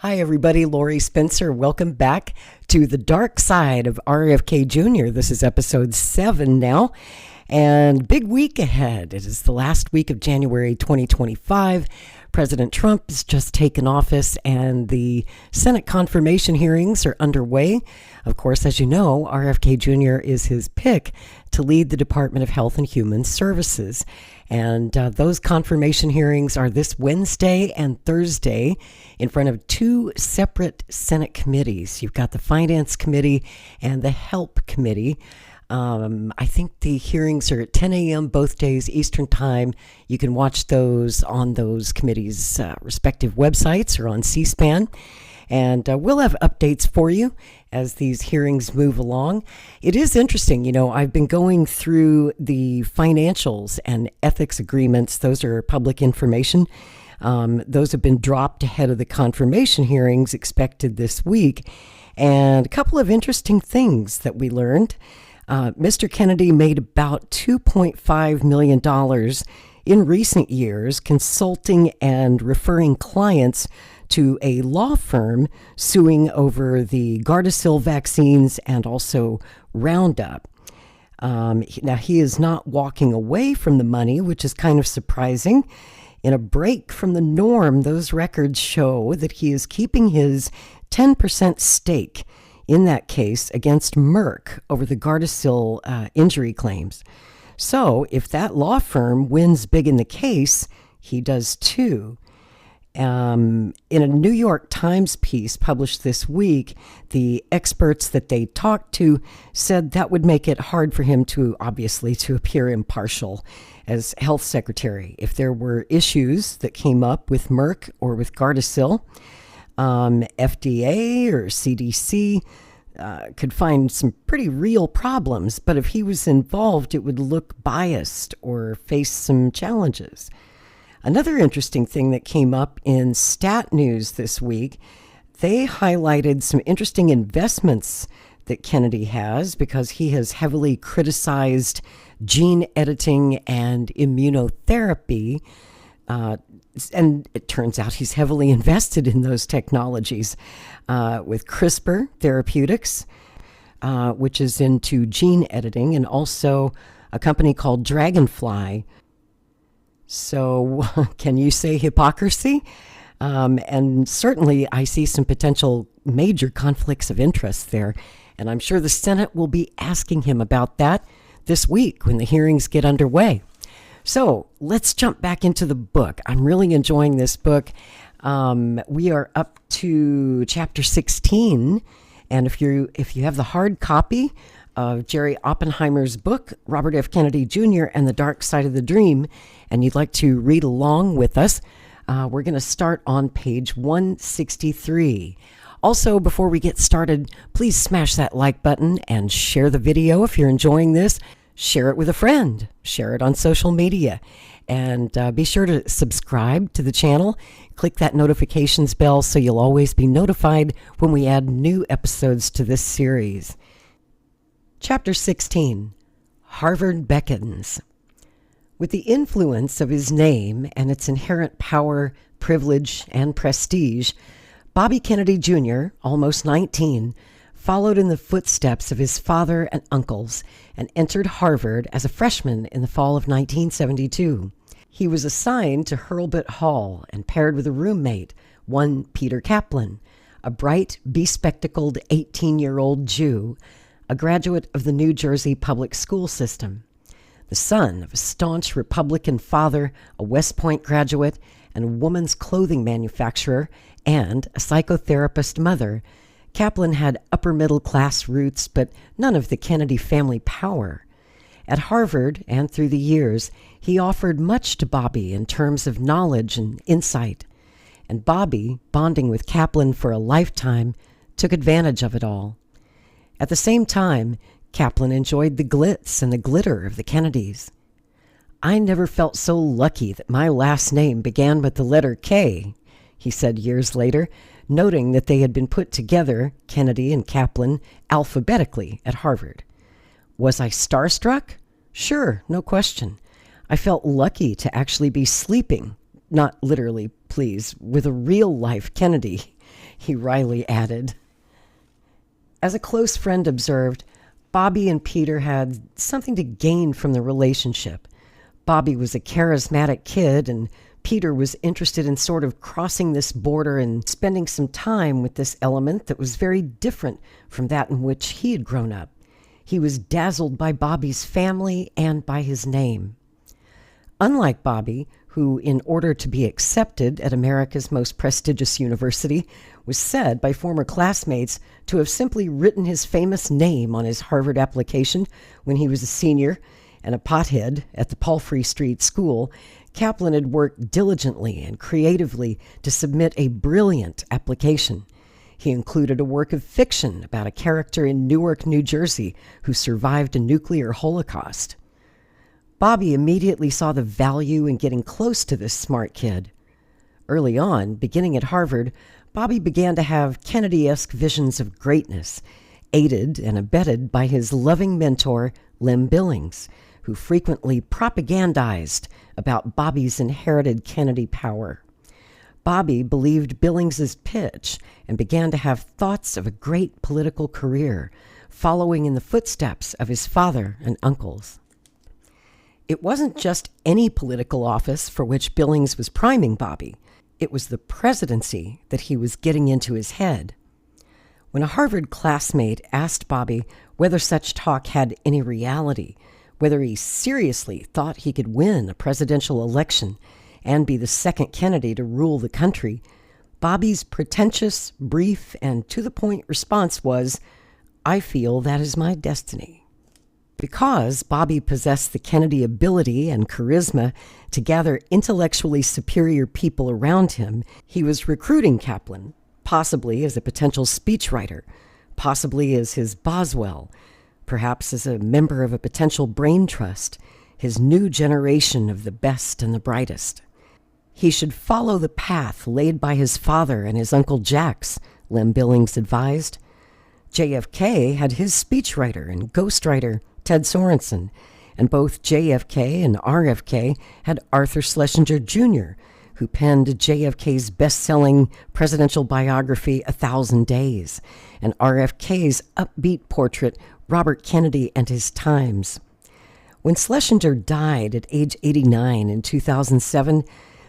Hi, everybody. Lori Spencer. Welcome back to the dark side of RFK Jr. This is episode 7 now, and big week ahead. It is the last week of January 2025. President Trump has just taken office, and the Senate confirmation hearings are underway. Of course, as you know, RFK Jr. is his pick to lead the Department of Health and Human Services. And those confirmation hearings are this Wednesday and Thursday in front of two separate Senate committees. You've got the Finance Committee and the Help Committee. I think the hearings are at 10 a.m. both days Eastern Time. You can watch those on those committees' respective websites or on C-SPAN. And we'll have updates for you as these hearings move along. It is interesting, you know, I've been going through the financials and ethics agreements. Those are public information. Those have been dropped ahead of the confirmation hearings expected this week. And a couple of interesting things that we learned. Mr. Kennedy made about $2.5 million in recent years consulting and referring clients to a law firm suing over the Gardasil vaccines and also Roundup. Now, he is not walking away from the money, which is kind of surprising. In a break from the norm, those records show that he is keeping his 10% stake in that case against Merck over the Gardasil injury claims. So if that law firm wins big in the case, he does too. In a New York Times piece published this week, the experts that they talked to said that would make it hard for him to appear impartial as health secretary. If there were issues that came up with Merck or with Gardasil, FDA or CDC could find some pretty real problems, but if he was involved, it would look biased or face some challenges. Another interesting thing that came up in Stat News this week, they highlighted some interesting investments that Kennedy has because he has heavily criticized gene editing and immunotherapy. And it turns out he's heavily invested in those technologies with CRISPR Therapeutics, which is into gene editing, and also a company called Dragonfly. So can you say hypocrisy? And certainly I see some potential major conflicts of interest there. And I'm sure the Senate will be asking him about that this week when the hearings get underway. So let's jump back into the book. I'm really enjoying this book. We are up to chapter 16. And if you have the hard copy of Jerry Oppenheimer's book, Robert F. Kennedy Jr. and the Dark Side of the Dream, and you'd like to read along with us, we're going to start on page 163. Also, before we get started, please smash that like button and share the video if you're enjoying this. Share it with a friend. Share it on social media. And be sure to subscribe to the channel. Click that notifications bell so you'll always be notified when we add new episodes to this series. Chapter 16, Harvard Beckons. With the influence of his name and its inherent power, privilege, and prestige, Bobby Kennedy Jr., almost 19, followed in the footsteps of his father and uncles and entered Harvard as a freshman in the fall of 1972. He was assigned to Hurlbut Hall and paired with a roommate, one Peter Kaplan, a bright, bespectacled 18-year-old Jew, a graduate of the New Jersey public school system. The son of a staunch Republican father, a West Point graduate, and a woman's clothing manufacturer, and a psychotherapist mother, Kaplan had upper-middle-class roots, but none of the Kennedy family power. At Harvard, and through the years, he offered much to Bobby in terms of knowledge and insight. And Bobby, bonding with Kaplan for a lifetime, took advantage of it all. At the same time, Kaplan enjoyed the glitz and the glitter of the Kennedys. "I never felt so lucky that my last name began with the letter K," he said years later, noting that they had been put together, Kennedy and Kaplan, alphabetically at Harvard. "Was I starstruck? Sure, no question. I felt lucky to actually be sleeping, not literally, please, with a real-life Kennedy," he wryly added. As a close friend observed, Bobby and Peter had something to gain from the relationship. Bobby was a charismatic kid, and Peter was interested in sort of crossing this border and spending some time with this element that was very different from that in which he had grown up. He was dazzled by Bobby's family and by his name. Unlike Bobby, who, in order to be accepted at America's most prestigious university, was said by former classmates to have simply written his famous name on his Harvard application when he was a senior and a pothead at the Palfrey Street School, Kaplan had worked diligently and creatively to submit a brilliant application. He included a work of fiction about a character in Newark, New Jersey, who survived a nuclear holocaust. Bobby immediately saw the value in getting close to this smart kid. Early on, beginning at Harvard, Bobby began to have Kennedy-esque visions of greatness, aided and abetted by his loving mentor, Lem Billings, who frequently propagandized about Bobby's inherited Kennedy power. Bobby believed Billings's pitch and began to have thoughts of a great political career, following in the footsteps of his father and uncles. It wasn't just any political office for which Billings was priming Bobby. It was the presidency that he was getting into his head. When a Harvard classmate asked Bobby whether such talk had any reality, whether he seriously thought he could win a presidential election and be the second Kennedy to rule the country, Bobby's pretentious, brief, and to-the-point response was, "I feel that is my destiny." Because Bobby possessed the Kennedy ability and charisma to gather intellectually superior people around him, he was recruiting Kaplan, possibly as a potential speechwriter, possibly as his Boswell, perhaps as a member of a potential brain trust, his new generation of the best and the brightest. He should follow the path laid by his father and his Uncle Jax, Lem Billings advised. JFK had his speechwriter and ghostwriter, Ted Sorensen, and both JFK and RFK had Arthur Schlesinger Jr., who penned JFK's best-selling presidential biography, 1,000 Days, and RFK's upbeat portrait, Robert Kennedy and His Times. When Schlesinger died at age 89 in 2007,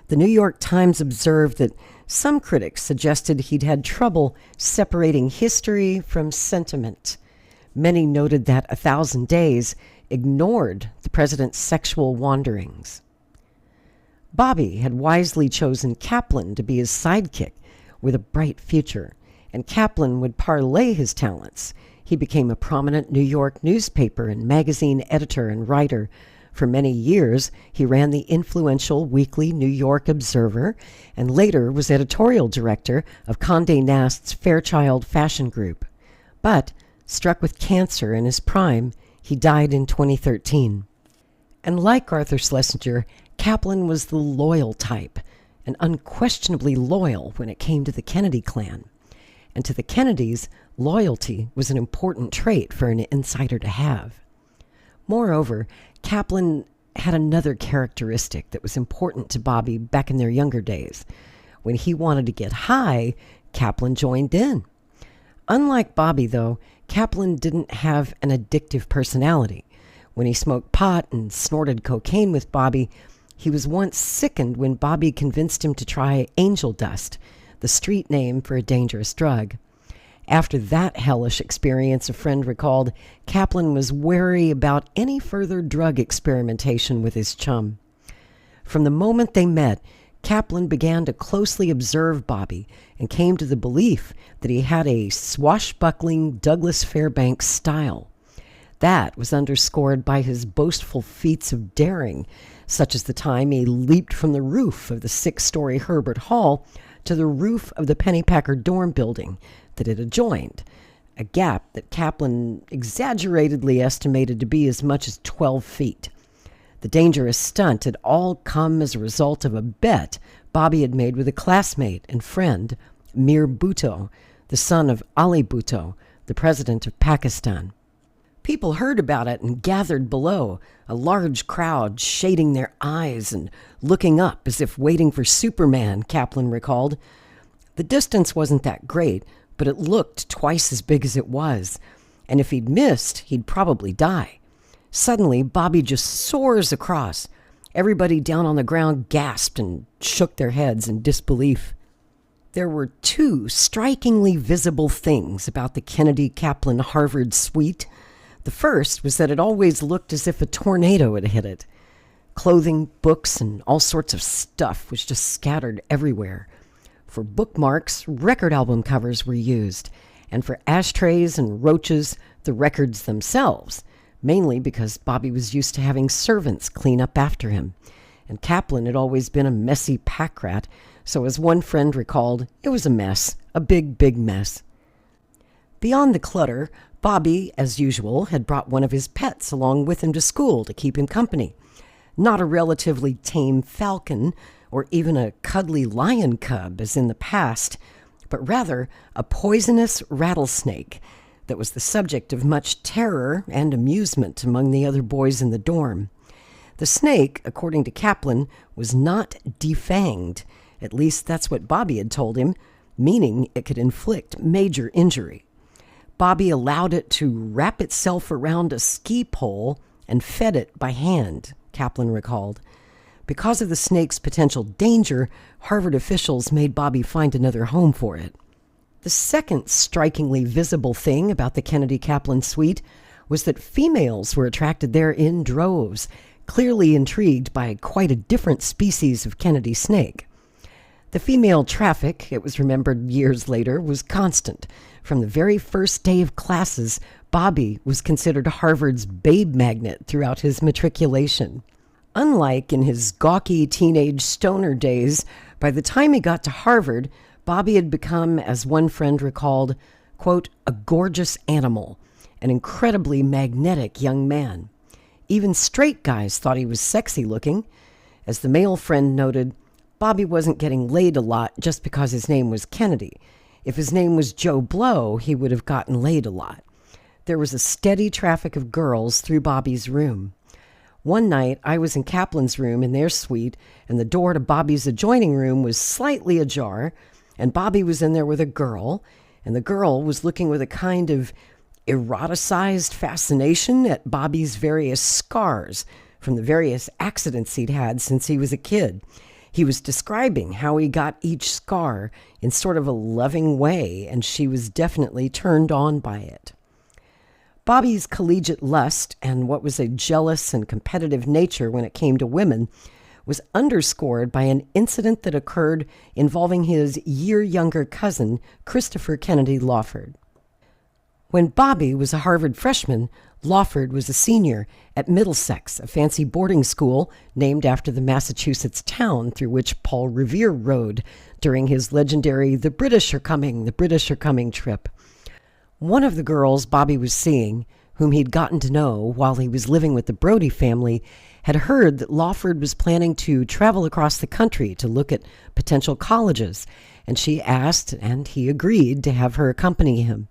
the New York Times observed that some critics suggested he'd had trouble separating history from sentiment. Many noted that 1,000 Days ignored the president's sexual wanderings. Bobby had wisely chosen Kaplan to be his sidekick with a bright future, and Kaplan would parlay his talents. He became a prominent New York newspaper and magazine editor and writer. For many years, he ran the influential weekly New York Observer and later was editorial director of Condé Nast's Fairchild Fashion Group. But struck with cancer in his prime, he died in 2013. And like Arthur Schlesinger, Kaplan was the loyal type, and unquestionably loyal when it came to the Kennedy clan. And to the Kennedys, loyalty was an important trait for an insider to have. Moreover, Kaplan had another characteristic that was important to Bobby back in their younger days. When he wanted to get high, Kaplan joined in. Unlike Bobby, though, Kaplan didn't have an addictive personality. When he smoked pot and snorted cocaine with Bobby, he was once sickened when Bobby convinced him to try angel dust, the street name for a dangerous drug. After that hellish experience, a friend recalled, Kaplan was wary about any further drug experimentation with his chum. From the moment they met, Kaplan began to closely observe Bobby and came to the belief that he had a swashbuckling Douglas Fairbanks style. That was underscored by his boastful feats of daring, such as the time he leaped from the roof of the 6-story Herbert Hall to the roof of the Pennypacker dorm building that it adjoined, a gap that Kaplan exaggeratedly estimated to be as much as 12 feet. The dangerous stunt had all come as a result of a bet Bobby had made with a classmate and friend, Mir Bhutto, the son of Ali Bhutto, the president of Pakistan. People heard about it and gathered below, a large crowd shading their eyes and looking up as if waiting for Superman, Kaplan recalled. The distance wasn't that great, but it looked twice as big as it was. And if he'd missed, he'd probably die. Suddenly, Bobby just soars across. Everybody down on the ground gasped and shook their heads in disbelief. There were two strikingly visible things about the Kennedy-Kaplan-Harvard suite. The first was that it always looked as if a tornado had hit it. Clothing, books, and all sorts of stuff was just scattered everywhere. For bookmarks, record album covers were used, and for ashtrays and roaches, the records themselves, mainly because Bobby was used to having servants clean up after him. And Kaplan had always been a messy pack rat, so as one friend recalled, it was a mess, a big, big mess. Beyond the clutter, Bobby, as usual, had brought one of his pets along with him to school to keep him company. Not a relatively tame falcon or even a cuddly lion cub as in the past, but rather a poisonous rattlesnake that was the subject of much terror and amusement among the other boys in the dorm. The snake, according to Kaplan, was not defanged. At least that's what Bobby had told him, meaning it could inflict major injury. Bobby allowed it to wrap itself around a ski pole and fed it by hand, Kaplan recalled. Because of the snake's potential danger, Harvard officials made Bobby find another home for it. The second strikingly visible thing about the Kennedy-Kaplan suite was that females were attracted there in droves, clearly intrigued by quite a different species of Kennedy snake. The female traffic, it was remembered years later, was constant. From the very first day of classes, Bobby was considered Harvard's babe magnet throughout his matriculation. Unlike in his gawky teenage stoner days, by the time he got to Harvard, Bobby had become, as one friend recalled, quote, a gorgeous animal, an incredibly magnetic young man. Even straight guys thought he was sexy looking. As the male friend noted, Bobby wasn't getting laid a lot just because his name was Kennedy. If his name was Joe Blow, he would have gotten laid a lot. There was a steady traffic of girls through Bobby's room. One night, I was in Kaplan's room in their suite, and the door to Bobby's adjoining room was slightly ajar, and Bobby was in there with a girl, and the girl was looking with a kind of eroticized fascination at Bobby's various scars from the various accidents he'd had since he was a kid. He was describing how he got each scar in sort of a loving way, and she was definitely turned on by it. Bobby's collegiate lust and what was a jealous and competitive nature when it came to women was underscored by an incident that occurred involving his year-younger cousin, Christopher Kennedy Lawford. When Bobby was a Harvard freshman, Lawford was a senior at Middlesex, a fancy boarding school named after the Massachusetts town through which Paul Revere rode during his legendary The British Are Coming trip. One of the girls Bobby was seeing, whom he'd gotten to know while he was living with the Brody family, had heard that Lawford was planning to travel across the country to look at potential colleges, and she asked, and he agreed, to have her accompany him.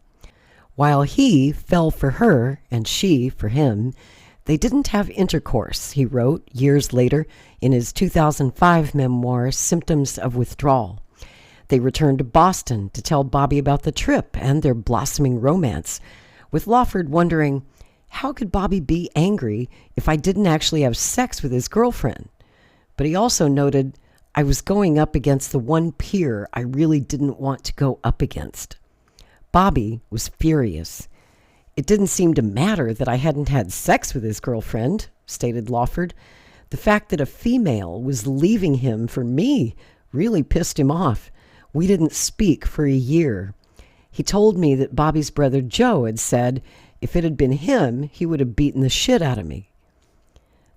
While he fell for her and she for him, they didn't have intercourse, he wrote years later in his 2005 memoir, Symptoms of Withdrawal. They returned to Boston to tell Bobby about the trip and their blossoming romance, with Lawford wondering, how could Bobby be angry if I didn't actually have sex with his girlfriend? But he also noted, I was going up against the one peer I really didn't want to go up against. Bobby was furious. It didn't seem to matter that I hadn't had sex with his girlfriend, stated Lawford. The fact that a female was leaving him for me really pissed him off. We didn't speak for a year. He told me that Bobby's brother Joe had said if it had been him, he would have beaten the shit out of me.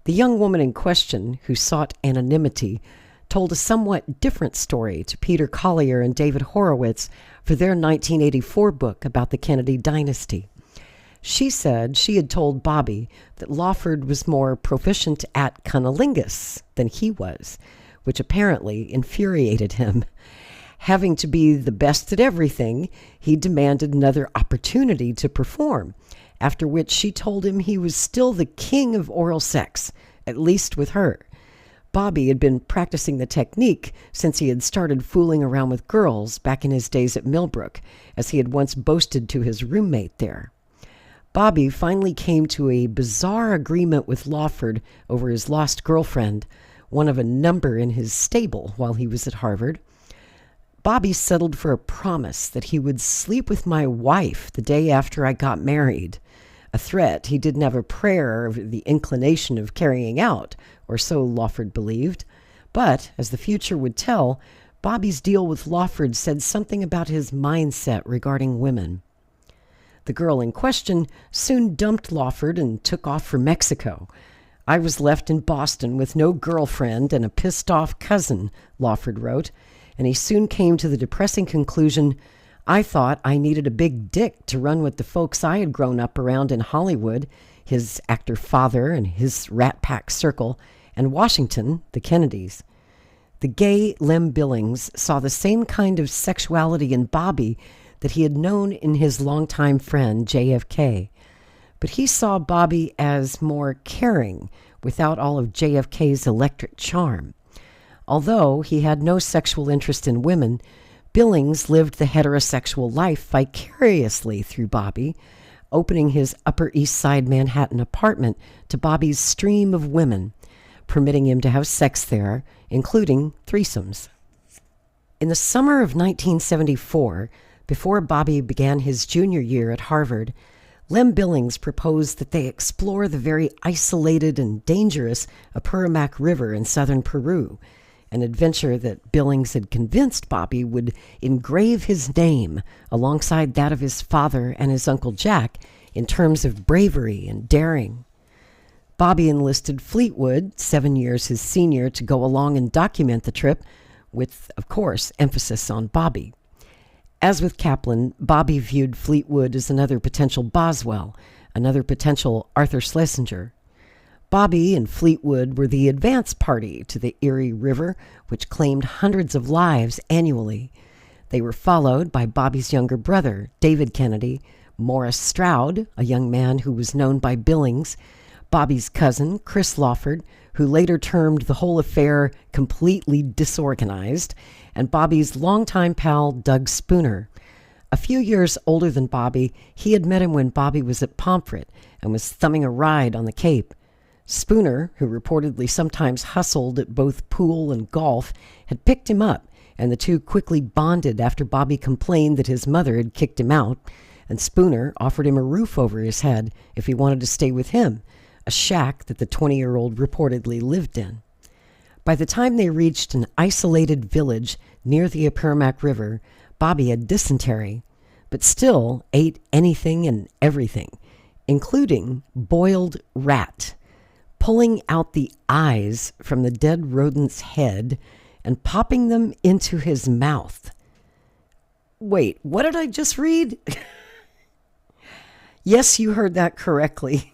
The young woman in question, who sought anonymity, told a somewhat different story to Peter Collier and David Horowitz for their 1984 book about the Kennedy dynasty. She said she had told Bobby that Lawford was more proficient at cunnilingus than he was, which apparently infuriated him. Having to be the best at everything, he demanded another opportunity to perform, after which she told him he was still the king of oral sex, at least with her. Bobby had been practicing the technique since he had started fooling around with girls back in his days at Millbrook, as he had once boasted to his roommate there. Bobby finally came to a bizarre agreement with Lawford over his lost girlfriend, one of a number in his stable while he was at Harvard. Bobby settled for a promise that he would sleep with my wife the day after I got married, a threat he didn't have a prayer or the inclination of carrying out, or so Lawford believed. But, as the future would tell, Bobby's deal with Lawford said something about his mindset regarding women. The girl in question soon dumped Lawford and took off for Mexico. I was left in Boston with no girlfriend and a pissed-off cousin, Lawford wrote, and he soon came to the depressing conclusion, I thought I needed a big dick to run with the folks I had grown up around in Hollywood, his actor father and his Rat Pack circle, and Washington, the Kennedys. The gay Lem Billings saw the same kind of sexuality in Bobby that he had known in his longtime friend JFK. But he saw Bobby as more caring, without all of JFK's electric charm. Although he had no sexual interest in women, Billings lived the heterosexual life vicariously through Bobby, opening his Upper East Side Manhattan apartment to Bobby's stream of women, permitting him to have sex there, including threesomes. In the summer of 1974, before Bobby began his junior year at Harvard, Lem Billings proposed that they explore the very isolated and dangerous Apurimac River in southern Peru, an adventure that Billings had convinced Bobby would engrave his name alongside that of his father and his Uncle Jack in terms of bravery and daring. Bobby enlisted Fleetwood, 7 years his senior, to go along and document the trip, with, of course, emphasis on Bobby. As with Kaplan, Bobby viewed Fleetwood as another potential Boswell, another potential Arthur Schlesinger. Bobby and Fleetwood were the advance party to the Erie River, which claimed hundreds of lives annually. They were followed by Bobby's younger brother, David Kennedy, Morris Stroud, a young man who was known by Billings, Bobby's cousin, Chris Lawford, who later termed the whole affair completely disorganized, and Bobby's longtime pal, Doug Spooner. A few years older than Bobby, he had met him when Bobby was at Pomfret and was thumbing a ride on the Cape. Spooner, who reportedly sometimes hustled at both pool and golf, had picked him up, and the two quickly bonded after Bobby complained that his mother had kicked him out, and Spooner offered him a roof over his head if he wanted to stay with him, a shack that the 20-year-old reportedly lived in. By the time they reached an isolated village near the Apurimac River, Bobby had dysentery, but still ate anything and everything, including boiled rat, pulling out the eyes from the dead rodent's head and popping them into his mouth. Wait, what did I just read? Yes, you heard that correctly.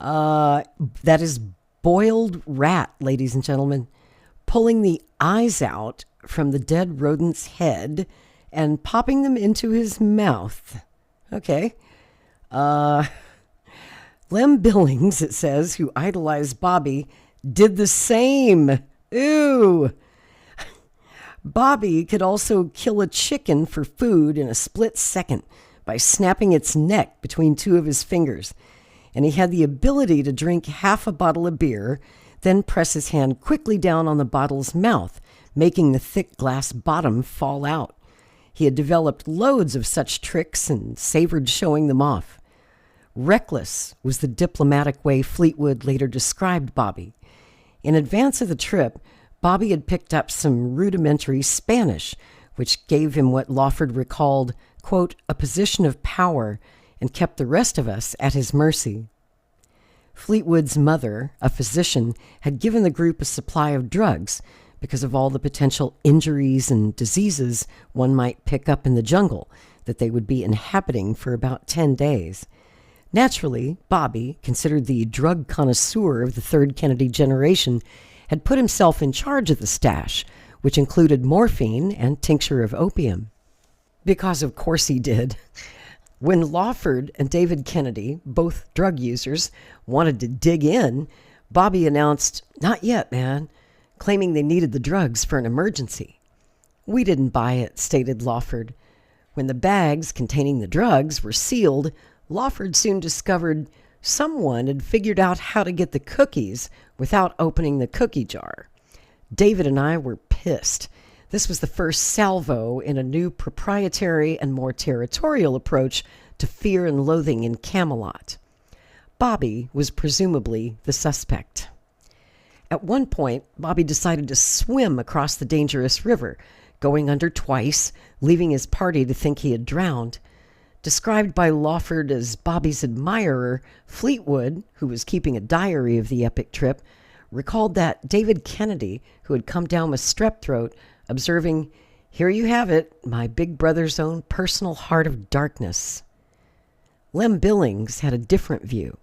That is boiled rat, ladies and gentlemen, pulling the eyes out from the dead rodent's head and popping them into his mouth. Okay. Lem Billings, it says, who idolized Bobby, did the same. Ooh. Bobby could also kill a chicken for food in a split second by snapping its neck between two of his fingers. And he had the ability to drink half a bottle of beer, then press his hand quickly down on the bottle's mouth, making the thick glass bottom fall out. He had developed loads of such tricks and savored showing them off. Reckless was the diplomatic way Fleetwood later described Bobby. In advance of the trip, Bobby had picked up some rudimentary Spanish, which gave him what Lawford recalled, quote, a position of power, and kept the rest of us at his mercy. Fleetwood's mother, a physician, had given the group a supply of drugs because of all the potential injuries and diseases one might pick up in the jungle that they would be inhabiting for about 10 days. Naturally, Bobby, considered the drug connoisseur of the third Kennedy generation, had put himself in charge of the stash, which included morphine and tincture of opium. Because of course he did. When Lawford and David Kennedy, both drug users, wanted to dig in, Bobby announced, "Not yet, man," claiming they needed the drugs for an emergency. "We didn't buy it," stated Lawford. When the bags containing the drugs were sealed, Lawford soon discovered someone had figured out how to get the cookies without opening the cookie jar. David and I were pissed. This was the first salvo in a new proprietary and more territorial approach to fear and loathing in Camelot. Bobby was presumably the suspect. At one point, Bobby decided to swim across the dangerous river, going under twice, leaving his party to think he had drowned. Described by Lawford as Bobby's admirer, Fleetwood, who was keeping a diary of the epic trip, recalled that David Kennedy, who had come down with strep throat, observing, "Here you have it, my big brother's own personal heart of darkness." Lem Billings had a different view.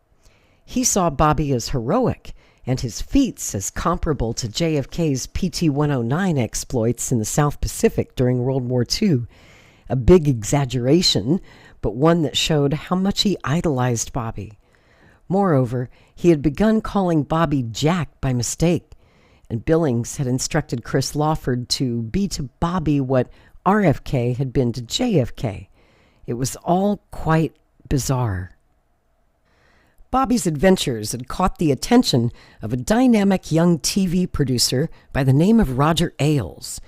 He saw Bobby as heroic and his feats as comparable to JFK's PT-109 exploits in the South Pacific during World War II. A big exaggeration, but one that showed how much he idolized Bobby. Moreover, he had begun calling Bobby Jack by mistake, and Billings had instructed Chris Lawford to be to Bobby what RFK had been to JFK. It was all quite bizarre. Bobby's adventures had caught the attention of a dynamic young TV producer by the name of Roger Ailes,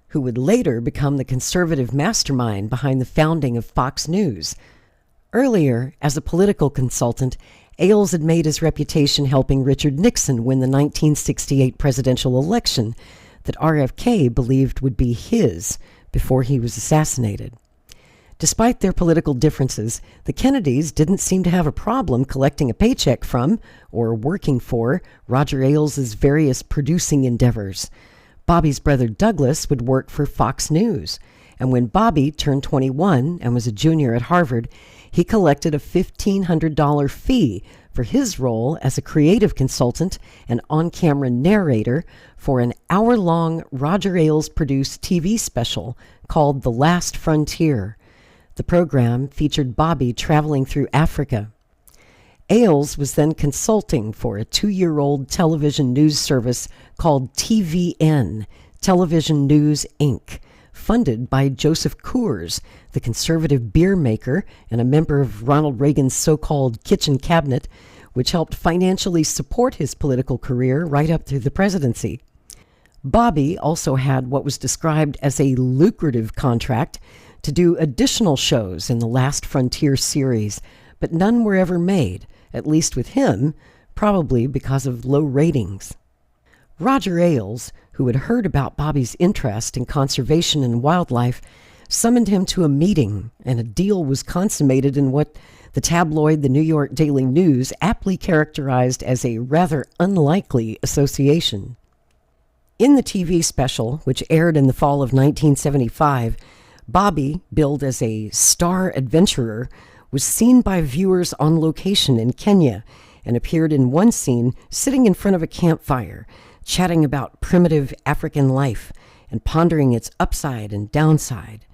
who would later become the conservative mastermind behind the founding of Fox News. Earlier, as a political consultant, Ailes had made his reputation helping Richard Nixon win the 1968 presidential election that RFK believed would be his before he was assassinated. Despite their political differences, the Kennedys didn't seem to have a problem collecting a paycheck from, or working for, Roger Ailes' various producing endeavors. Bobby's brother Douglas would work for Fox News, and when Bobby turned 21 and was a junior at Harvard, he collected a $1,500 fee for his role as a creative consultant and on-camera narrator for an hour-long Roger Ailes-produced TV special called The Last Frontier. The program featured Bobby traveling through Africa. Ailes was then consulting for a 2-year-old television news service called TVN, Television News, Inc., funded by Joseph Coors, the conservative beer maker and a member of Ronald Reagan's so-called kitchen cabinet, which helped financially support his political career right up through the presidency. Bobby also had what was described as a lucrative contract to do additional shows in the Last Frontier series, but none were ever made, at least with him, probably because of low ratings. Roger Ailes, who had heard about Bobby's interest in conservation and wildlife, summoned him to a meeting, and a deal was consummated in what the tabloid The New York Daily News aptly characterized as a rather unlikely association. In the TV special, which aired in the fall of 1975, Bobby, billed as a star adventurer, was seen by viewers on location in Kenya and appeared in one scene sitting in front of a campfire, chatting about primitive African life and pondering its upside and downside.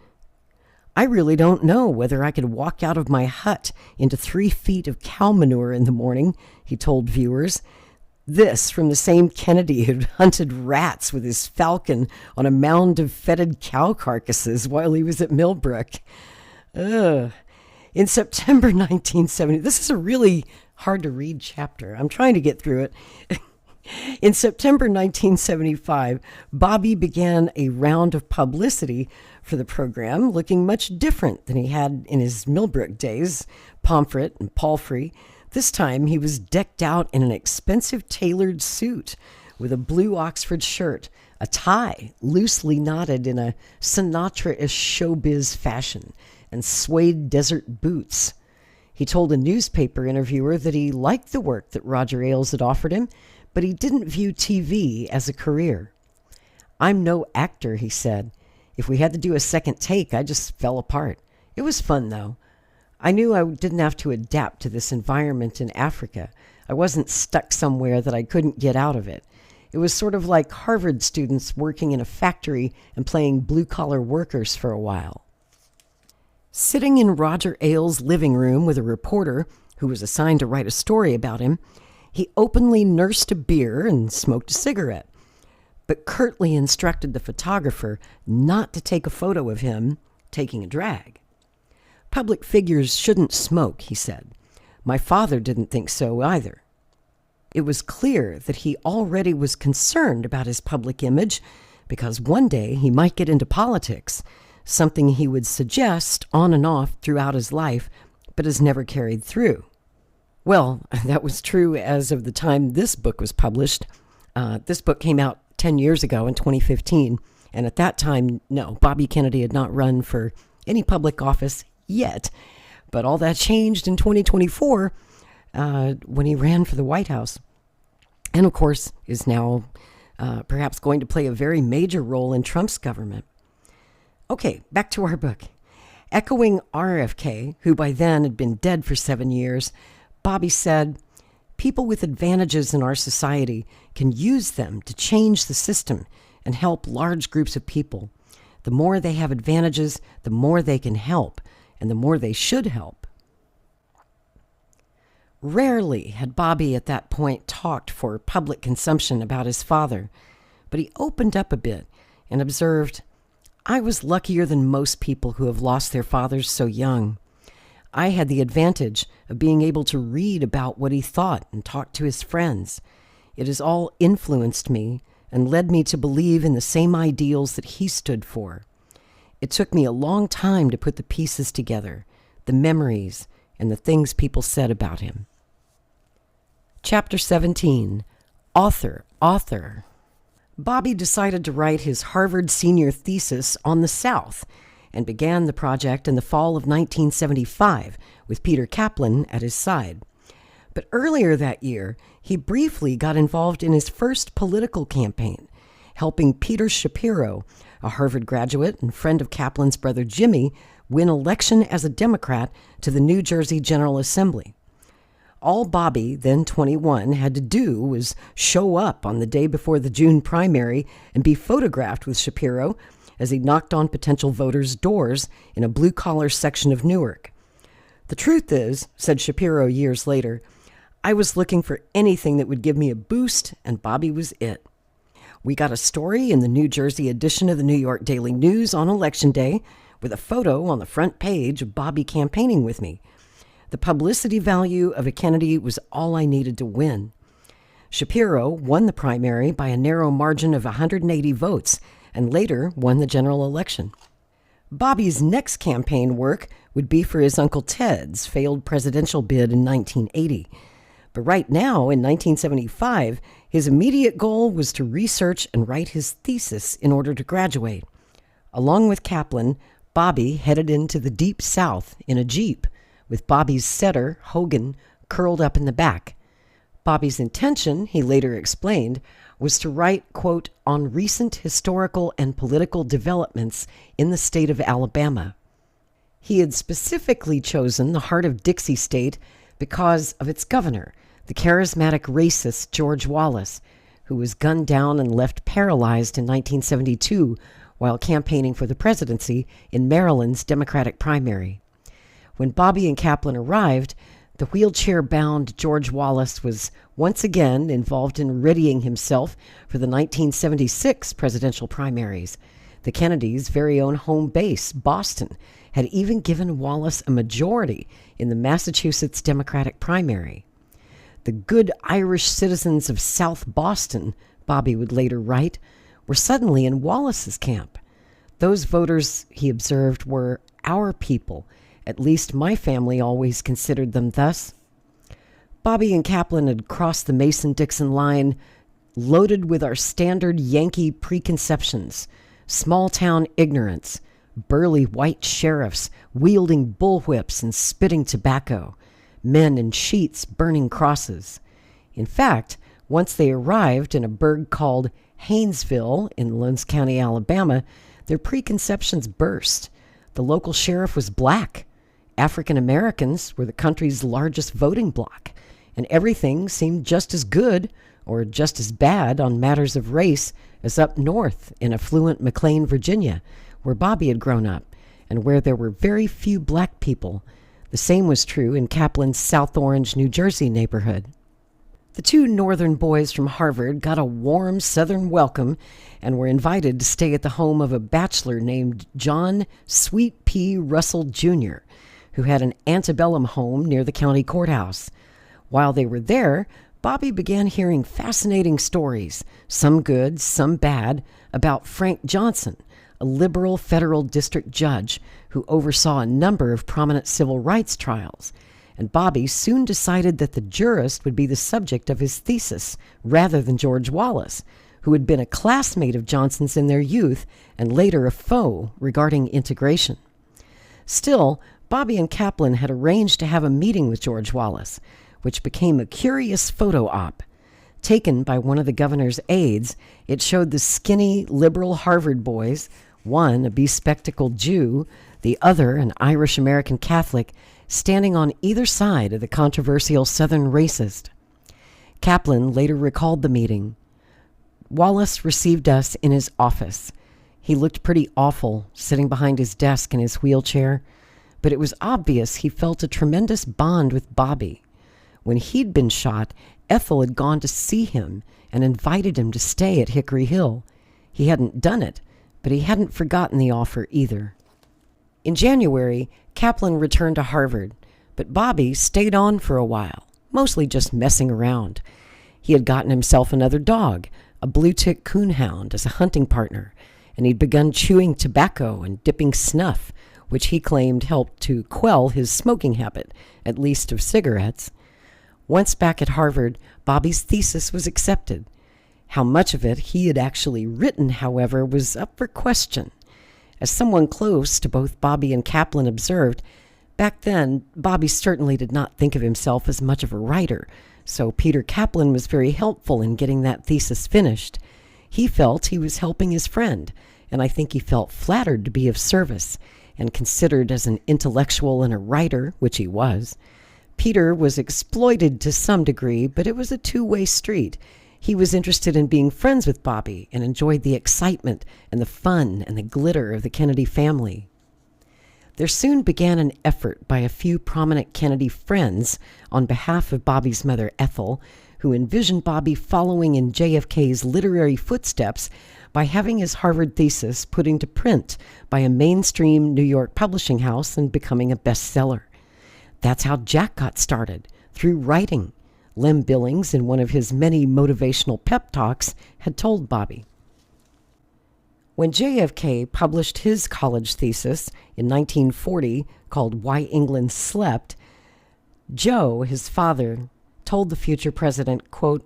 "I really don't know whether I could walk out of my hut into 3 feet of cow manure in the morning," he told viewers. This from the same Kennedy who'd hunted rats with his falcon on a mound of fetid cow carcasses while he was at Millbrook. Ugh. In September 1970, this is a really hard to read chapter. I'm trying to get through it. In September 1975, Bobby began a round of publicity for the program, looking much different than he had in his Millbrook days, Pomfret and Palfrey. This time he was decked out in an expensive tailored suit with a blue Oxford shirt, a tie loosely knotted in a Sinatra-ish showbiz fashion, and suede desert boots. He told a newspaper interviewer that he liked the work that Roger Ailes had offered him, but he didn't view TV as a career. "I'm no actor," he said. "If we had to do a second take, I just fell apart. It was fun, though. I knew I didn't have to adapt to this environment in Africa. I wasn't stuck somewhere that I couldn't get out of it. It was sort of like Harvard students working in a factory and playing blue-collar workers for a while." Sitting in Roger Ailes' living room with a reporter who was assigned to write a story about him, He openly nursed a beer and smoked a cigarette, but curtly instructed the photographer not to take a photo of him taking a drag. Public figures shouldn't smoke, he said. My father didn't think so either. It was clear that he already was concerned about his public image because one day he might get into politics, something he would suggest on and off throughout his life, but has never carried through. Well, that was true as of the time this book was published. This book came out 10 years ago in 2015, and at that time, no, Bobby Kennedy had not run for any public office yet, but all that changed in 2024 when he ran for the White House, and of course is now perhaps going to play a very major role in Trump's government. Okay, back to our book. Echoing RFK, who by then had been dead for 7 years, Bobby said, "People with advantages in our society can use them to change the system and help large groups of people. The more they have advantages, the more they can help, and the more they should help." Rarely had Bobby at that point talked for public consumption about his father, but he opened up a bit and observed, "I was luckier than most people who have lost their fathers so young. I had the advantage of being able to read about what he thought and talk to his friends. It has all influenced me and led me to believe in the same ideals that he stood for. It took me a long time to put the pieces together, the memories and the things people said about him." Chapter 17, Author. Bobby decided to write his Harvard senior thesis on the South and began the project in the fall of 1975 with Peter Kaplan at his side. But earlier that year, he briefly got involved in his first political campaign, helping Peter Shapiro, a Harvard graduate and friend of Kaplan's brother Jimmy, win election as a Democrat to the New Jersey General Assembly. All Bobby, then 21, had to do was show up on the day before the June primary and be photographed with Shapiro as he knocked on potential voters' doors in a blue-collar section of Newark. "The truth is," said Shapiro years later, "I was looking for anything that would give me a boost, and Bobby was it." We got a story in the New Jersey edition of the New York Daily News on Election Day with a photo on the front page of Bobby campaigning with me. The publicity value of a Kennedy was all I needed to win. Shapiro won the primary by a narrow margin of 180 votes and later won the general election. Bobby's next campaign work would be for his Uncle Ted's failed presidential bid in 1980. But right now, in 1975, his immediate goal was to research and write his thesis in order to graduate. Along with Kaplan, Bobby headed into the Deep South in a Jeep, with Bobby's setter, Hogan, curled up in the back. Bobby's intention, he later explained, was to write, quote, "on recent historical and political developments in the state of Alabama." He had specifically chosen the heart of Dixie State because of its governor, the charismatic racist George Wallace, who was gunned down and left paralyzed in 1972 while campaigning for the presidency in Maryland's Democratic primary. When Bobby and Kaplan arrived, the wheelchair-bound George Wallace was once again involved in readying himself for the 1976 presidential primaries. The Kennedys' very own home base, Boston, had even given Wallace a majority in the Massachusetts Democratic primary. The good Irish citizens of South Boston, Bobby would later write, were suddenly in Wallace's camp. Those voters, he observed, were our people. At least my family always considered them thus. Bobby and Kaplan had crossed the Mason-Dixon line loaded with our standard Yankee preconceptions, small-town ignorance, burly white sheriffs wielding bullwhips and spitting tobacco, men in sheets burning crosses. In fact, once they arrived in a burg called Haynesville in Lowndes County, Alabama, their preconceptions burst. The local sheriff was black. African Americans were the country's largest voting bloc, and everything seemed just as good or just as bad on matters of race as up north in affluent McLean, Virginia, where Bobby had grown up, and where there were very few black people. The same was true in Kaplan's South Orange, New Jersey neighborhood. The two northern boys from Harvard got a warm southern welcome and were invited to stay at the home of a bachelor named John Sweet Pea Russell Jr., who had an antebellum home near the county courthouse. While they were there, Bobby began hearing fascinating stories, some good, some bad, about Frank Johnson, a liberal federal district judge who oversaw a number of prominent civil rights trials. And Bobby soon decided that the jurist would be the subject of his thesis rather than George Wallace, who had been a classmate of Johnson's in their youth and later a foe regarding integration. Still, Bobby and Kaplan had arranged to have a meeting with George Wallace, which became a curious photo op. Taken by one of the governor's aides, it showed the skinny liberal Harvard boys, one a bespectacled Jew, the other an Irish-American Catholic, standing on either side of the controversial Southern racist. Kaplan later recalled the meeting. Wallace received us in his office. He looked pretty awful, sitting behind his desk in his wheelchair, but it was obvious he felt a tremendous bond with Bobby. When he'd been shot, Ethel had gone to see him and invited him to stay at Hickory Hill. He hadn't done it, but he hadn't forgotten the offer either. In January, Kaplan returned to Harvard, but Bobby stayed on for a while, mostly just messing around. He had gotten himself another dog, a blue-tick coonhound, as a hunting partner, and he'd begun chewing tobacco and dipping snuff, which he claimed helped to quell his smoking habit, at least of cigarettes. Once back at Harvard, Bobby's thesis was accepted. How much of it he had actually written, however, was up for question. As someone close to both Bobby and Kaplan observed, back then, Bobby certainly did not think of himself as much of a writer, so Peter Kaplan was very helpful in getting that thesis finished. He felt he was helping his friend, and I think he felt flattered to be of service, and considered as an intellectual and a writer, which he was. Peter was exploited to some degree, but it was a two-way street. He was interested in being friends with Bobby and enjoyed the excitement and the fun and the glitter of the Kennedy family. There soon began an effort by a few prominent Kennedy friends on behalf of Bobby's mother, Ethel, who envisioned Bobby following in JFK's literary footsteps by having his Harvard thesis put into print by a mainstream New York publishing house and becoming a bestseller. That's how Jack got started, through writing. Lem Billings, in one of his many motivational pep talks, had told Bobby. When JFK published his college thesis in 1940 called Why England Slept, Joe, his father, told the future president, quote,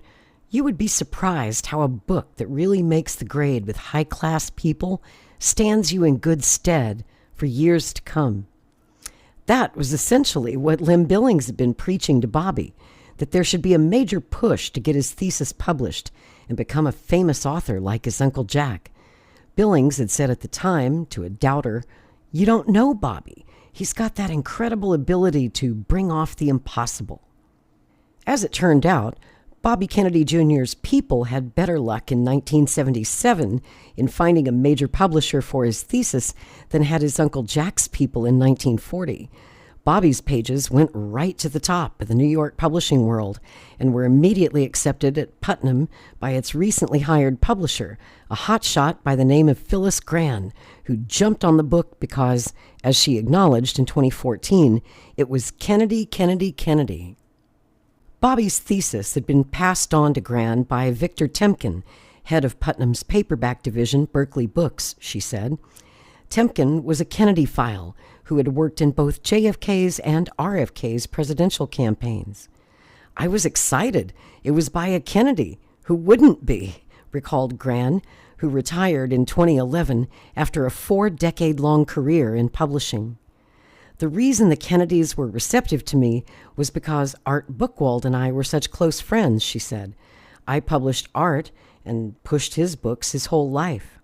"You would be surprised how a book that really makes the grade with high-class people stands you in good stead for years to come." That was essentially what Lem Billings had been preaching to Bobby, that there should be a major push to get his thesis published and become a famous author like his Uncle Jack. Billings had said at the time to a doubter, "You don't know Bobby. He's got that incredible ability to bring off the impossible." As it turned out, Bobby Kennedy Jr.'s people had better luck in 1977 in finding a major publisher for his thesis than had his Uncle Jack's people in 1940. Bobby's pages went right to the top of the New York publishing world and were immediately accepted at Putnam by its recently hired publisher, a hotshot by the name of Phyllis Gran, who jumped on the book because, as she acknowledged in 2014, it was Kennedy, Kennedy, Kennedy. Bobby's thesis had been passed on to Gran by Victor Temkin, head of Putnam's paperback division, Berkeley Books, she said. Temkin was a Kennedy file who had worked in both JFK's and RFK's presidential campaigns. "I was excited. It was by a Kennedy. Who wouldn't be?" recalled Gran, who retired in 2011 after a 4-decade-long career in publishing. "The reason the Kennedys were receptive to me was because Art Buchwald and I were such close friends," she said. "I published Art and pushed his books his whole life."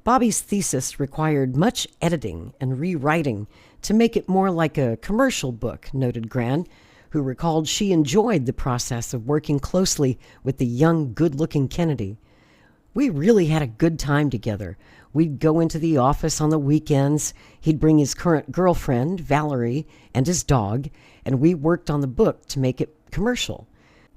Bobby's thesis required much editing and rewriting to make it more like a commercial book, noted Gran, who recalled she enjoyed the process of working closely with the young, good-looking Kennedy. "We really had a good time together. We'd go into the office on the weekends. He'd bring his current girlfriend, Valerie, and his dog, and we worked on the book to make it commercial.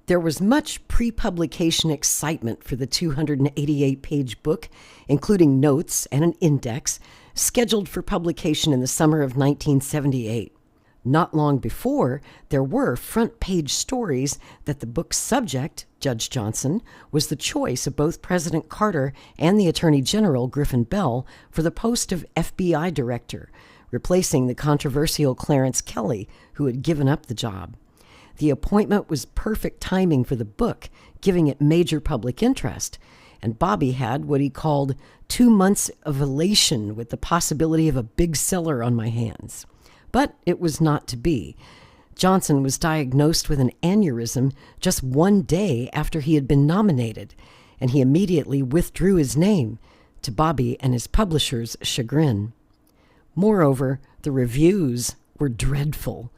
There was much pre-publication excitement for the 288-page book, including notes and an index, scheduled for publication in the summer of 1978. Not long before, there were front-page stories that the book's subject, Judge Johnson, was the choice of both President Carter and the Attorney General Griffin Bell for the post of FBI director, replacing the controversial Clarence Kelly, who had given up the job. The appointment was perfect timing for the book, giving it major public interest, and Bobby had what he called 2 months of elation with the possibility of a big seller on my hands. But it was not to be. Johnson was diagnosed with an aneurysm just 1 day after he had been nominated, and he immediately withdrew his name, to Bobby and his publisher's chagrin. Moreover, the reviews were dreadful.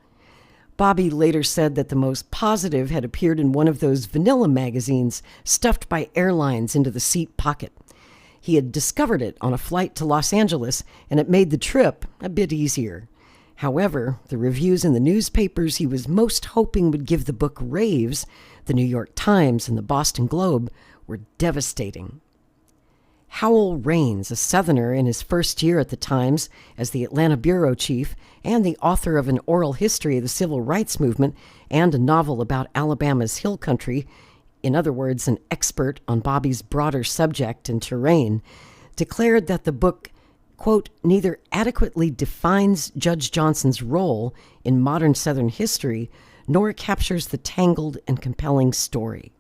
Bobby later said that the most positive had appeared in one of those vanilla magazines stuffed by airlines into the seat pocket. He had discovered it on a flight to Los Angeles, and it made the trip a bit easier. However, the reviews in the newspapers he was most hoping would give the book raves, the New York Times and the Boston Globe, were devastating. Howell Raines, a Southerner in his first year at the Times as the Atlanta bureau chief and the author of an oral history of the civil rights movement and a novel about Alabama's hill country, in other words, an expert on Bobby's broader subject and terrain, declared that the book, quote, neither adequately defines Judge Johnson's role in modern Southern history nor captures the tangled and compelling story.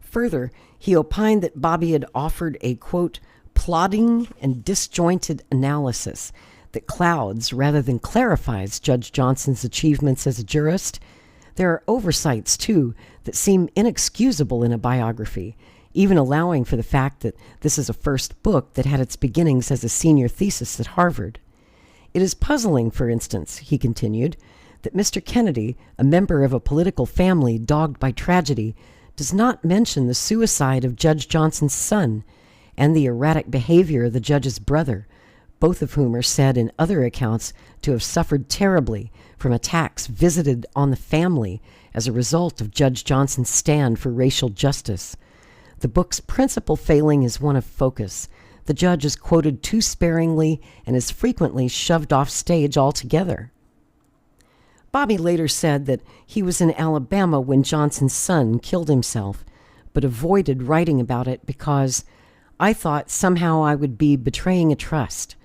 Further, he opined that Bobby had offered a, quote, plodding and disjointed analysis that clouds rather than clarifies Judge Johnson's achievements as a jurist. There are oversights, too, that seem inexcusable in a biography, even allowing for the fact that this is a first book that had its beginnings as a senior thesis at Harvard. It is puzzling, for instance, he continued, that Mr. Kennedy, a member of a political family dogged by tragedy, does not mention the suicide of Judge Johnson's son and the erratic behavior of the judge's brother, both of whom are said in other accounts to have suffered terribly from attacks visited on the family as a result of Judge Johnson's stand for racial justice. The book's principal failing is one of focus. The judge is quoted too sparingly and is frequently shoved off stage altogether. Bobby later said that he was in Alabama when Johnson's son killed himself, but avoided writing about it because I thought somehow I would be betraying a trust.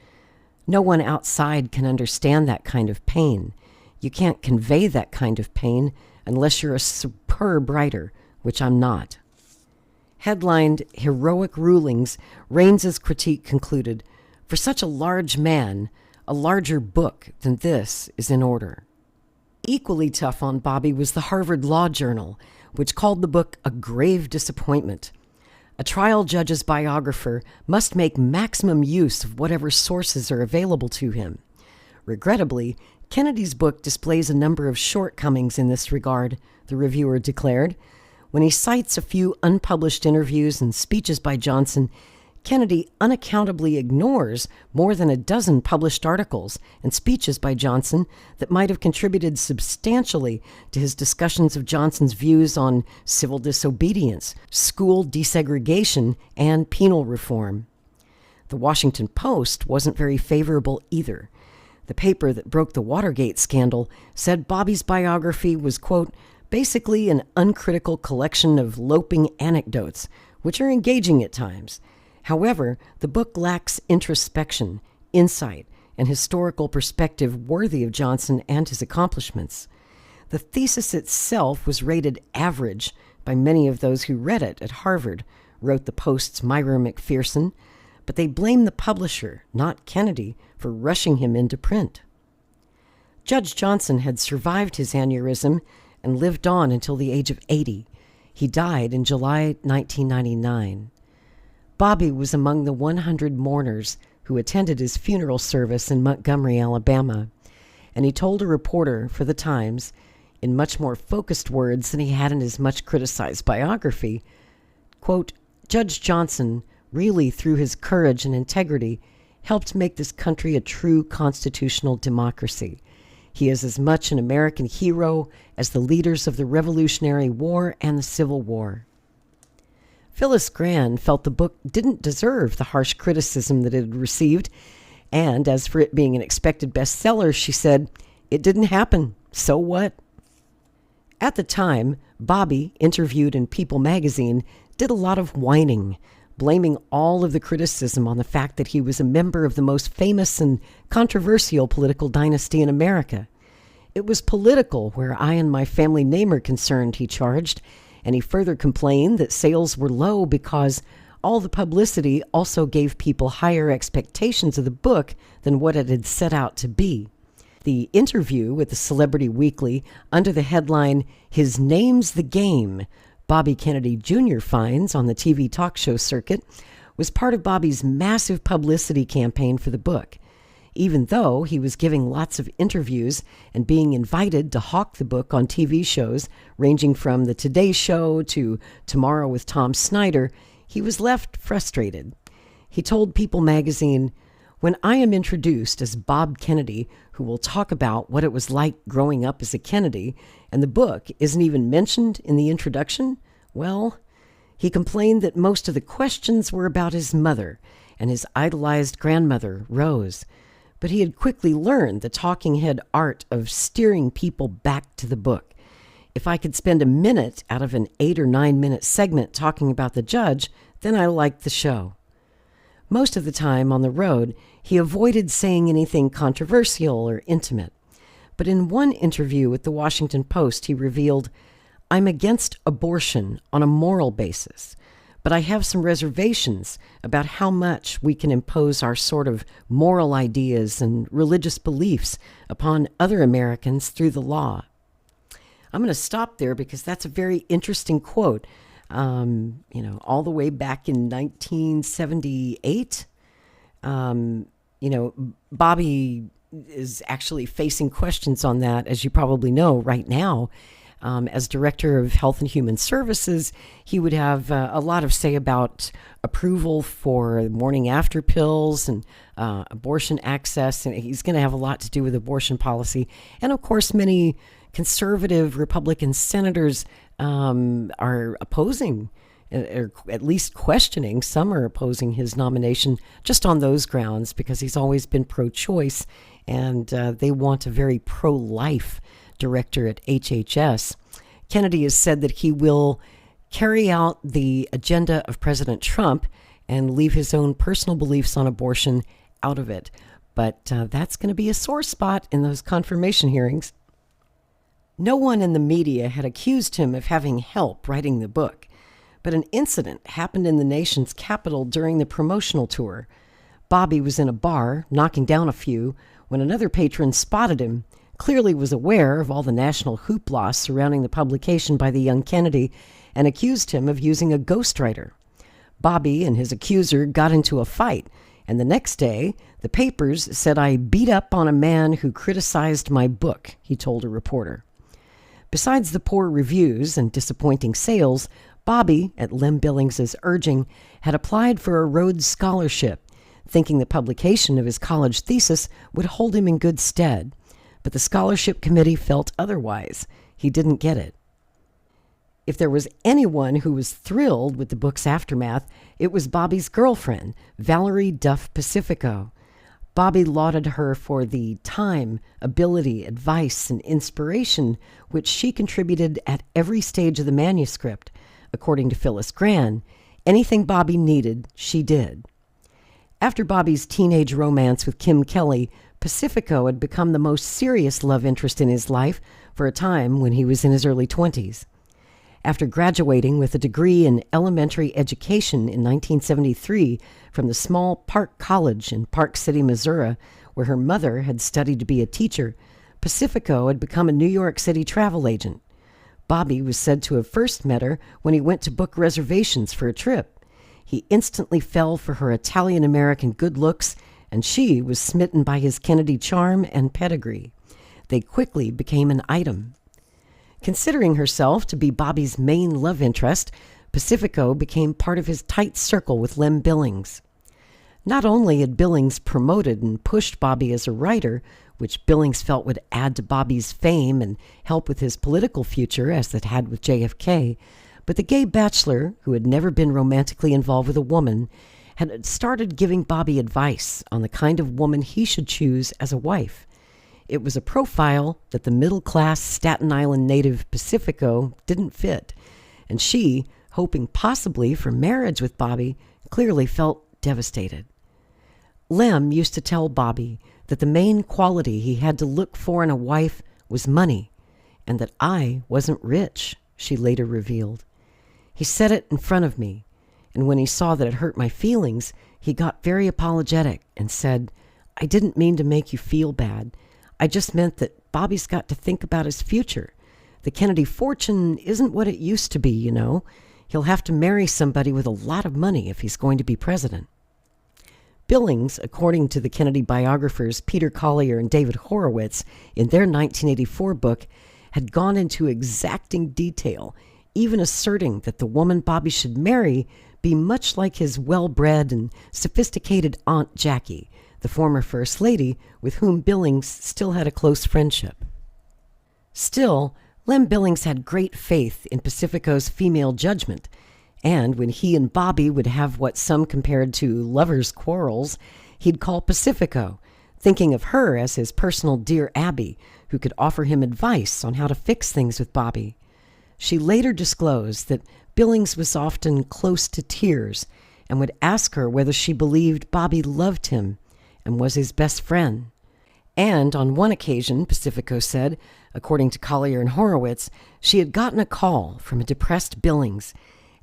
No one outside can understand that kind of pain. You can't convey that kind of pain unless you're a superb writer, which I'm not. Headlined Heroic Rulings, Raines's critique concluded, for such a large man, a larger book than this is in order. Equally tough on Bobby was the Harvard Law Journal, which called the book a grave disappointment. A trial judge's biographer must make maximum use of whatever sources are available to him. Regrettably, Kennedy's book displays a number of shortcomings in this regard, the reviewer declared. When he cites a few unpublished interviews and speeches by Johnson, Kennedy unaccountably ignores more than a dozen published articles and speeches by Johnson that might have contributed substantially to his discussions of Johnson's views on civil disobedience, school desegregation, and penal reform. The Washington Post wasn't very favorable either. The paper that broke the Watergate scandal said Bobby's biography was, quote, basically an uncritical collection of loping anecdotes, which are engaging at times. However, the book lacks introspection, insight, and historical perspective worthy of Johnson and his accomplishments. The thesis itself was rated average by many of those who read it at Harvard, wrote the Post's Myra McPherson, but they blame the publisher, not Kennedy, for rushing him into print. Judge Johnson had survived his aneurysm and lived on until the age of 80. He died in July 1999. Bobby was among the 100 mourners who attended his funeral service in Montgomery, Alabama, and he told a reporter for the Times, in much more focused words than he had in his much criticized biography, quote, Judge Johnson really, through his courage and integrity, helped make this country a true constitutional democracy. He is as much an American hero as the leaders of the Revolutionary War and the Civil War. Phyllis Gran felt the book didn't deserve the harsh criticism that it had received, and as for it being an expected bestseller, she said, "It didn't happen, so what?" At the time, Bobby, interviewed in People magazine, did a lot of whining, blaming all of the criticism on the fact that he was a member of the most famous and controversial political dynasty in America. "It was political where I and my family name are concerned," he charged, and he further complained that sales were low because all the publicity also gave people higher expectations of the book than what it had set out to be. The interview with the Celebrity Weekly, under the headline, "His Name's the Game," Bobby Kennedy Jr. finds on the TV talk show circuit, was part of Bobby's massive publicity campaign for the book. Even though he was giving lots of interviews and being invited to hawk the book on TV shows, ranging from The Today Show to Tomorrow with Tom Snyder, he was left frustrated. He told People magazine, "When I am introduced as Bob Kennedy, who will talk about what it was like growing up as a Kennedy, and the book isn't even mentioned in the introduction, well," he complained that most of the questions were about his mother and his idolized grandmother, Rose. But he had quickly learned the talking head art of steering people back to the book. "If I could spend a minute out of an 8 or 9 minute segment talking about the judge, then I liked the show." Most of the time on the road, he avoided saying anything controversial or intimate. But in one interview with the Washington Post, he revealed, "I'm against abortion on a moral basis, but I have some reservations about how much we can impose our sort of moral ideas and religious beliefs upon other Americans through the law." I'm going to stop there because that's a very interesting quote. All the way back in 1978, Bobby is actually facing questions on that, as you probably know, right now. As Director of Health and Human Services, he would have a lot of say about approval for morning after pills and abortion access, and he's going to have a lot to do with abortion policy. And of course, many conservative Republican senators are opposing, or at least questioning. Some are opposing his nomination just on those grounds because he's always been pro-choice, and they want a very pro-life director at HHS. Kennedy has said that he will carry out the agenda of President Trump and leave his own personal beliefs on abortion out of it. But that's going to be a sore spot in those confirmation hearings. No one in the media had accused him of having help writing the book, but an incident happened in the nation's capital during the promotional tour. Bobby was in a bar, knocking down a few, when another patron spotted him, clearly was aware of all the national hoopla surrounding the publication by the young Kennedy, and accused him of using a ghostwriter. Bobby and his accuser got into a fight, and the next day, the papers said, "I beat up on a man who criticized my book," he told a reporter. Besides the poor reviews and disappointing sales, Bobby, at Lem Billings's urging, had applied for a Rhodes Scholarship, thinking the publication of his college thesis would hold him in good stead. But the scholarship committee felt otherwise. He didn't get it. If there was anyone who was thrilled with the book's aftermath, it was Bobby's girlfriend, Valerie Duff Pacifico. Bobby lauded her for the time, ability, advice, and inspiration which she contributed at every stage of the manuscript. According to Phyllis Gran, anything Bobby needed, she did. After Bobby's teenage romance with Kim Kelly, Pacifico had become the most serious love interest in his life for a time when he was in his early 20s. After graduating with a degree in elementary education in 1973 from the small Park College in Park City, Missouri, where her mother had studied to be a teacher, Pacifico had become a New York City travel agent. Bobby was said to have first met her when he went to book reservations for a trip. He instantly fell for her Italian-American good looks, and she was smitten by his Kennedy charm and pedigree. They quickly became an item. Considering herself to be Bobby's main love interest, Pacifico became part of his tight circle with Lem Billings. Not only had Billings promoted and pushed Bobby as a writer, which Billings felt would add to Bobby's fame and help with his political future, as it had with JFK. But the gay bachelor, who had never been romantically involved with a woman, had started giving Bobby advice on the kind of woman he should choose as a wife. It was a profile that the middle-class Staten Island native Pacifico didn't fit, and she, hoping possibly for marriage with Bobby, clearly felt devastated. Lem used to tell Bobby that the main quality he had to look for in a wife was money, and that I wasn't rich, she later revealed. He said it in front of me, and when he saw that it hurt my feelings, he got very apologetic and said, "I didn't mean to make you feel bad. I just meant that Bobby's got to think about his future. The Kennedy fortune isn't what it used to be, you know. He'll have to marry somebody with a lot of money if he's going to be president." Billings, according to the Kennedy biographers Peter Collier and David Horowitz, in their 1984 book, had gone into exacting detail, even asserting that the woman Bobby should marry be much like his well-bred and sophisticated Aunt Jackie, the former First Lady, with whom Billings still had a close friendship. Still, Lem Billings had great faith in Pacifico's female judgment, and when he and Bobby would have what some compared to lovers' quarrels, he'd call Pacifico, thinking of her as his personal Dear Abby, who could offer him advice on how to fix things with Bobby. She later disclosed that Billings was often close to tears and would ask her whether she believed Bobby loved him and was his best friend. And on one occasion, Pacifico said, according to Collier and Horowitz, she had gotten a call from a depressed Billings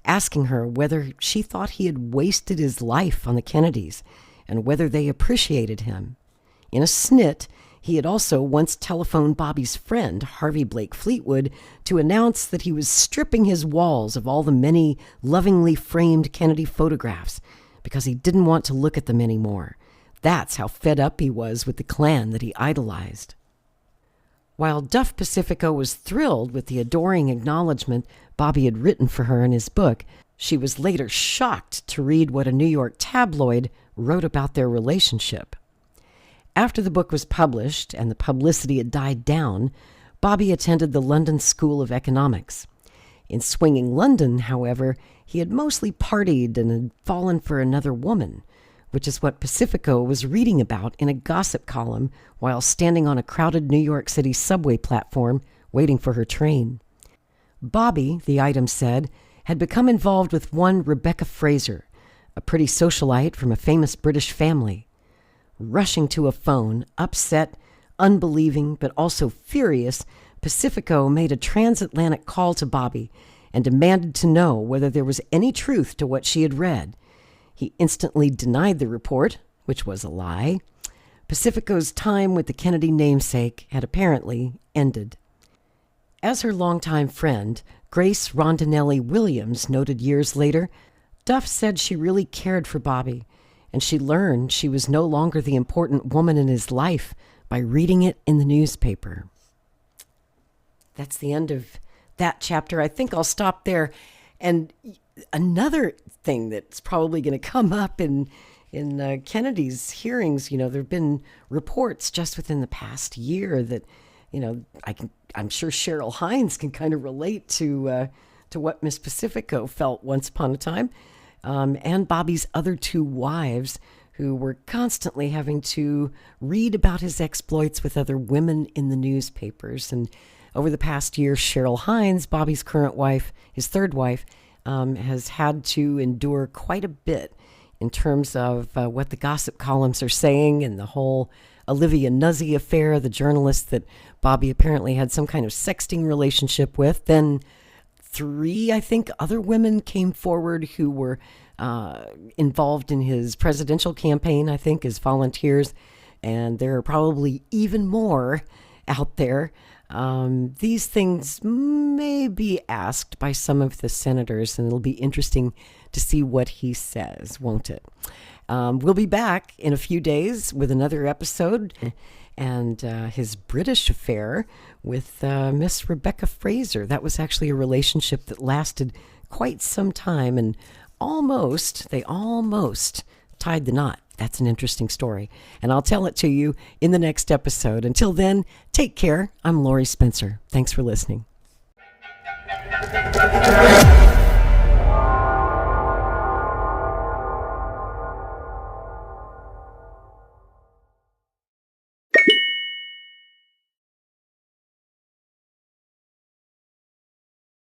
asking her whether she thought he had wasted his life on the Kennedys and whether they appreciated him. In a snit, he had also once telephoned Bobby's friend, Harvey Blake Fleetwood, to announce that he was stripping his walls of all the many lovingly framed Kennedy photographs because he didn't want to look at them anymore. That's how fed up he was with the Klan that he idolized. While Duff Pacifico was thrilled with the adoring acknowledgement Bobby had written for her in his book, she was later shocked to read what a New York tabloid wrote about their relationship. After the book was published and the publicity had died down, Bobby attended the London School of Economics. In swinging London, however, he had mostly partied and had fallen for another woman, which is what Pacifico was reading about in a gossip column while standing on a crowded New York City subway platform waiting for her train. Bobby, the item said, had become involved with one Rebecca Fraser, a pretty socialite from a famous British family. Rushing to a phone, upset, unbelieving, but also furious, Pacifico made a transatlantic call to Bobby and demanded to know whether there was any truth to what she had read. He instantly denied the report, which was a lie. Pacifico's time with the Kennedy namesake had apparently ended. As her longtime friend, Grace Rondinelli Williams, noted years later, Duff said she really cared for Bobby, and she learned she was no longer the important woman in his life by reading it in the newspaper. That's the end of that chapter. I think I'll stop there. And another thing that's probably going to come up in Kennedy's hearings, there have been reports just within the past year that, I'm sure Cheryl Hines can kind of relate to what Miss Pacifico felt once upon a time, and Bobby's other two wives, who were constantly having to read about his exploits with other women in the newspapers. And over the past year, Cheryl Hines, Bobby's current wife, his third wife, has had to endure quite a bit in terms of what the gossip columns are saying, and the whole Olivia Nuzzi affair, the journalist that Bobby apparently had some kind of sexting relationship with. Then 3, I think, other women came forward who were involved in his presidential campaign, I think, as volunteers. And there are probably even more out there. These things may be asked by some of the senators, and it'll be interesting to see what he says, won't it? We'll be back in a few days with another episode, and his British affair with Miss Rebecca Fraser. That was actually a relationship that lasted quite some time, and they almost tied the knot. That's an interesting story, and I'll tell it to you in the next episode. Until then, take care. I'm Lori Spencer. Thanks for listening.